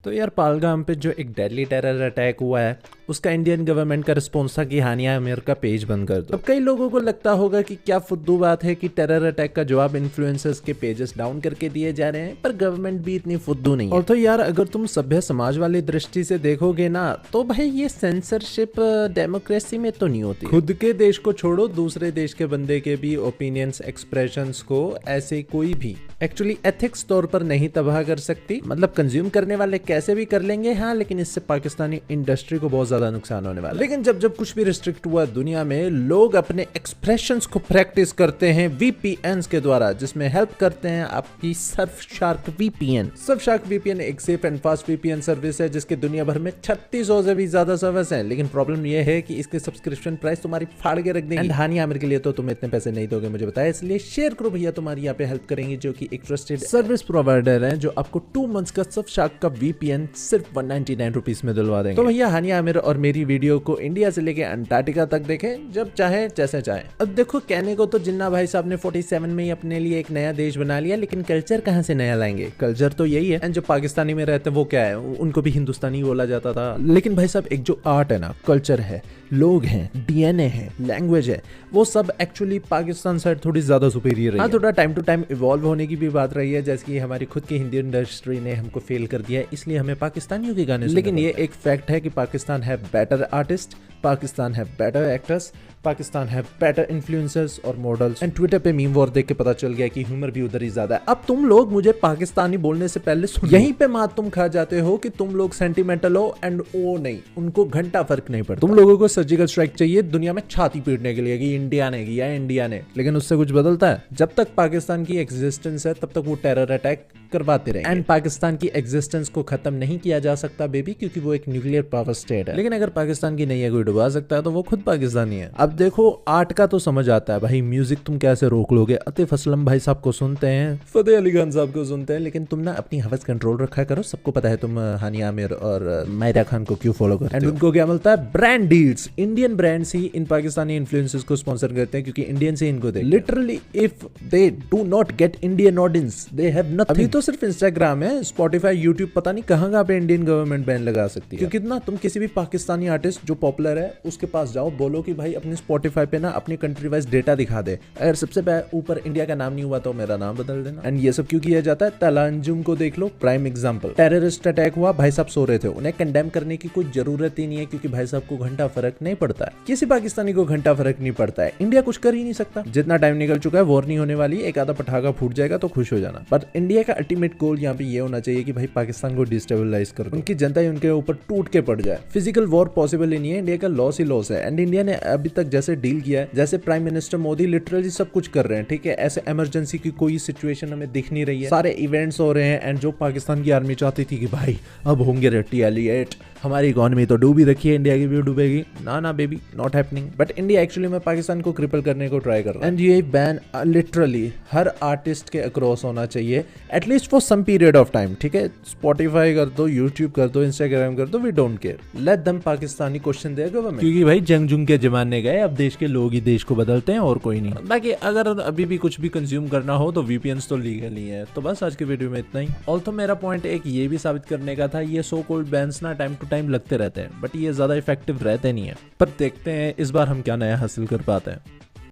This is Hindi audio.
तो यार पहलगाम पे जो एक डेडली टेरर अटैक हुआ है उसका इंडियन गवर्नमेंट का रिस्पॉन्स था कि हानिया आमिर का पेज बंद कर दो। अब कई लोगों को लगता होगा कि क्या फुद्दू बात है कि टेरर अटैक का जवाब इन्फ्लुएंसर्स के पेजेस डाउन करके दिए जा रहे हैं, पर गवर्नमेंट भी इतनी फुद्दू नहीं है। और तो यार अगर तुम सभ्य समाज वाली दृष्टि से देखोगे ना तो भाई ये सेंसरशिप डेमोक्रेसी में तो नहीं होती। खुद के देश को छोड़ो, दूसरे देश के बंदे के भी ओपिनियंस एक्सप्रेशंस को ऐसे कोई भी एक्चुअली एथिक्स तौर पर नहीं तबाह कर सकती। मतलब कंज्यूम करने वाले कैसे भी कर लेंगे हाँ, लेकिन इससे पाकिस्तानी इंडस्ट्री को बहुत ज्यादा नुकसान होने वाला है। लेकिन जब जब कुछ भी रिस्ट्रिक्ट हुआ दुनिया में, लोग अपने एक्सप्रेशंस को प्रैक्टिस करते हैं वीपीएन्स के द्वारा, जिसमें हेल्प करते हैं आपकी सर्फशार्क वीपीएन। सर्फशार्क वीपीएन एक safe and fast VPN service है जिसके दुनिया भर में 3600 से भी ज्यादा सर्विस है। लेकिन प्रॉब्लम यह है कि इसके सब्सक्रिप्शन प्राइस तुम्हारी फाड़ के रख देंगे। एंड हानिया आमिर के लिए तो तुम इतने पैसे नहीं दोगे, मुझे बताया, इसलिए शेयर करो भैया, तुम्हारी यहाँ पे हेल्प करेंगे, जो कि एक ट्रस्टेड सर्विस प्रोवाइडर है जो आपको 2 मंथ्स का सर्फशार्क का वीपीएन सिर्फ 199 रुपीज में दिलवा देंगे। तो भैया हानिया आमिर और मेरी वीडियो को इंडिया से लेके अंटार्कटिका तक देखें, जब चाहे जैसे चाहे। अब देखो, कहने को तो जिन्ना भाई साहब ने 47 में ही अपने लिए एक नया देश बना लिया, लेकिन कल्चर कहाँ से नया लाएंगे? कल्चर तो यही है। एंड जो पाकिस्तानी में रहते हैं वो क्या है, उनको भी हिंदुस्तानी बोला जाता था। लेकिन भाई साहब एक जो आर्ट है ना, कल्चर है, लोग हैं, डीएनए है, लैंग्वेज है, वो सब एक्चुअली पाकिस्तान साइड थोड़ी ज्यादा सुपीरियर है। हाँ, थोड़ा टाइम टू टाइम इवॉल्व होने की भी बात रही है, जैसे कि हमारी खुद की हिंदी इंडस्ट्री ने हमको फेल कर दिया है, इसलिए हमें पाकिस्तानियों के गाने। लेकिन ये एक फैक्ट है कि पाकिस्तान है बेटर आर्टिस्ट, पाकिस्तान है बेटर एक्टर्स, पाकिस्तान है बेटर इन्फ्लुएंसर्स और मॉडल्स। एंड ट्विटर पे मीम वॉर देख के पता चल गया कि ह्यूमर भी उधर ही ज्यादा है। अब तुम लोग मुझे पाकिस्तानी बोलने से पहले यहीं पे मात तुम खा जाते हो कि तुम लोग सेंटिमेंटल हो, एंड वो नहीं, उनको घंटा फर्क नहीं पड़ता। तुम लोगों को सर्जिकल स्ट्राइक चाहिए दुनिया में छाती पीटने के लिए कि इंडिया ने किया, इंडिया ने। लेकिन उससे कुछ बदलता है? जब तक पाकिस्तान की एग्जिस्टेंस है तब तक वो टेरर अटैक करवाते रहे। एंड पाकिस्तान की एग्जिस्टेंस को खत्म नहीं किया जा सकता बेबी, क्योंकि वो एक न्यूक्लियर पावर स्टेट है। लेकिन अगर पाकिस्तान की नैया कोई डुबा सकता है तो वो खुद पाकिस्तानी है। अब देखो, आर्ट का तो समझ आता है भाई, म्यूजिक तुम कैसे रोक लोगे? आतिफ असलम भाई साहब को सुनते हैं, फतेह अली खान साहब को सुनते हैं, लेकिन तुम ना अपनी हवस कंट्रोल रखा करो। सबको पता है तुम हानिया आमिर और मायरा खान को क्यों फॉलो करते हो। एंड उनको क्या मिलता है? Brand deals. इंडियन ब्रांड्स ही इन पाकिस्तानी इन्फ्लुएंसर्स को स्पॉन्सर करते हैं, क्योंकि इंडियन से इनको दे। Literally if they do not get Indian audience, they have nothing. अभी तो सिर्फ इंस्टाग्राम है, स्पॉटिफाई, यूट्यूब, पता नहीं कहां पे इंडियन गवर्नमेंट बैन लगा सकती है। क्योंकि ना तुम किसी भी पाकिस्तानी आर्टिस्ट जो पॉपुलर है उसके पास जाओ, बोलो कि भाई अपने स्पॉटिफाई पे ना अपनी कंट्री वाइज डेटा दिखा दे, अगर सबसे ऊपर इंडिया का नाम नहीं हुआ तो मेरा नाम बदल देना। एंड ये सब क्यों किया जाता है? तलांजुम को देख लो, प्राइम एग्जांपल। टेररिस्ट अटैक हुआ, भाई साहब सो रहे थे, उन्हें कंडेम करने की कोई जरूरत ही नहीं है, क्योंकि भाई साहब को घंटा फर्क नहीं पड़ता है। किसी पाकिस्तानी को घंटा फर्क नहीं पड़ता है। इंडिया कुछ कर ही नहीं सकता। जितना टाइम निकल चुका है, वॉर नहीं होने वाली, एक आधा पटाखा फूट जाएगा तो खुश हो जाना। पर इंडिया का अल्टीमेट गोल यहाँ पे ये होना चाहिए कि भाई पाकिस्तान को डिस्टेबलाइज कर दो, उनकी जनता ही उनके ऊपर टूट के पड़ जाए। फिजिकल वॉर पॉसिबल ही नहीं है, इंडिया का लॉस ही लॉस है। एंड इंडिया ने अभी तक जैसे डील किया है, जैसे प्राइम मिनिस्टर मोदी लिटरली सब कुछ कर रहे हैं, ठीक है, ऐसे इमरजेंसी की कोई सिचुएशन हमें दिख नहीं रही है, सारे इवेंट्स हो रहे हैं। एंड जो पाकिस्तान की आर्मी चाहती थी कि भाई अब होंगे रिटेलिएट, हमारी इकोनॉमी तो डूबी रखी है, इंडिया की भी डूबेगी, ना ना baby, not happening. But India actually में पाकिस्तान को क्रिपल करने को ट्राई कर रहा है। एंड ये बैन लिटरली हर आर्टिस्ट के अक्रॉस होना चाहिए, at least for some period of time, ठीक है। स्पॉटिफाई कर दो, यूट्यूब कर दो, इंस्टाग्राम कर दो, we don't care, let them Pakistani question their government, क्योंकि भाई जंग जुंग के जमाने गए, अब देश के लोग ही देश को बदलते हैं और कोई नहीं। बाकी अगर अभी भी कुछ भी कंज्यूम करना हो तो वीपीएन्स तो लीगल ही है। तो बस आज की वीडियो में इतना ही। ऑल्सो मेरा पॉइंट एक ये भी साबित करने का था, ये सो कॉल्ड बैन्स ना टाइम टू टाइम लगते रहते हैं, बट ये ज्यादा इफेक्टिव रहते नहीं है। पर देखते हैं इस बार हम क्या नया हासिल कर पाते हैं।